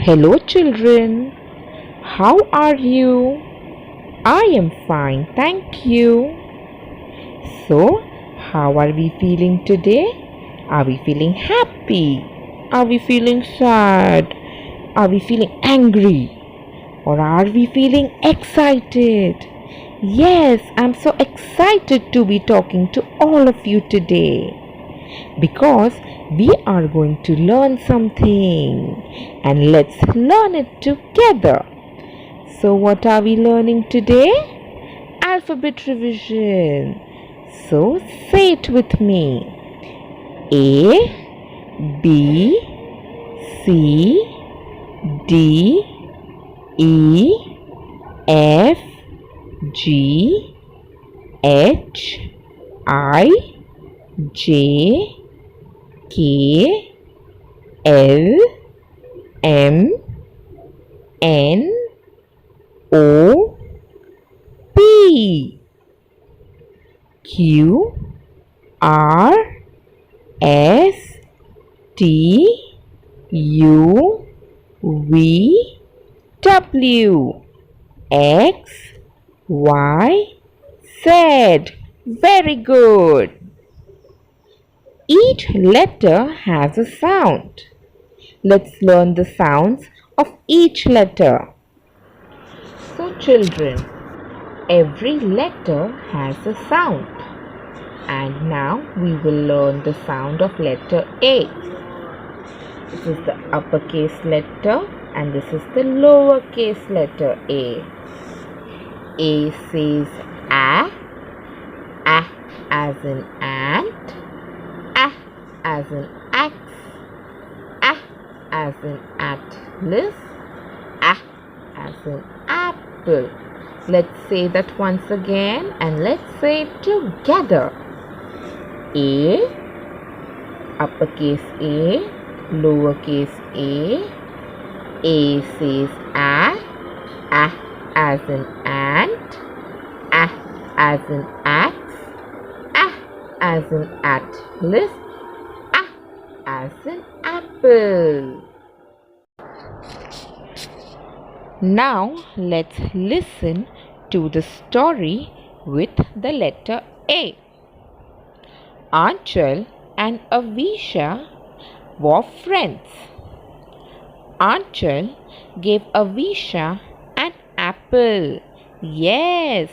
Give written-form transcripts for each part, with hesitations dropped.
Hello children, how are you? I am fine, thank you. So, how are we feeling today? Are we feeling happy? Are we feeling sad? Are we feeling angry? Or are we feeling excited? Yes, I'm so excited to be talking to all of you today because we are going to learn something and let's learn it together. So, what are we learning today? Alphabet revision. So, say it with me: A, B, C, D, E, F, G, H, I, J, K, L, M, N, O, P, Q, R, S, T, U, V, W, X, Y, Z. Very good. Each letter has a sound. Let's learn the sounds of each letter. So children, every letter has a sound. And now we will learn the sound of letter A. This is the uppercase letter and this is the lowercase letter A. A says A as in ant, A as in axe, A as in atlas, A as in apple. Let's say that once again and let's say it together. A, uppercase A, lowercase a. A says A as in ant, A as in axe, A as in atlas, A as in apple. Now let's listen to the story with the letter A. Anchal and Avisha were friends. Anchal gave Avisha an apple. Yes,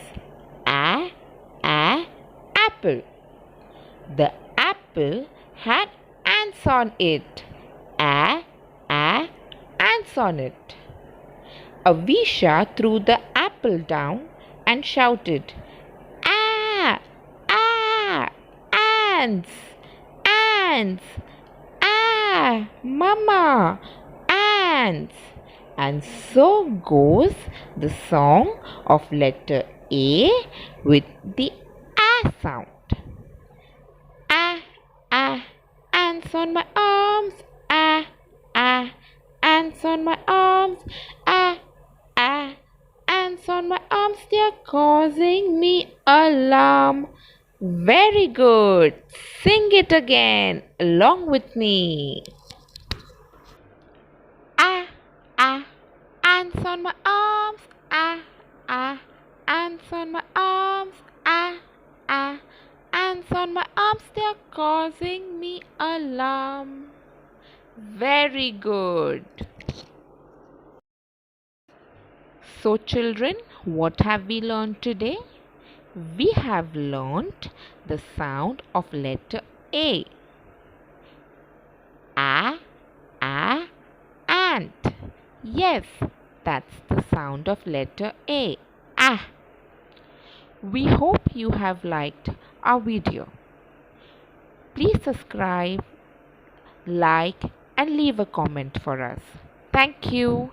apple. The apple had ants on it. Ants on it. Avisha threw the apple down and shouted, "Ah! Ah! Ants! Ants! Ah! Mama! Ants!" And so goes the song of letter A with the A sound. Ants on my arms. Ants on my arms. Ants on my arms, they're causing me alarm. Very good. Sing it again along with me. Ants on my arms. Ants on my arms. Ants on my arms, they're causing me alarm. Very good. So children, what have we learned today? We have learnt the sound of letter A. Ant. Yes, that's the sound of letter A. We hope you have liked our video. Please subscribe, like and leave a comment for us. Thank you.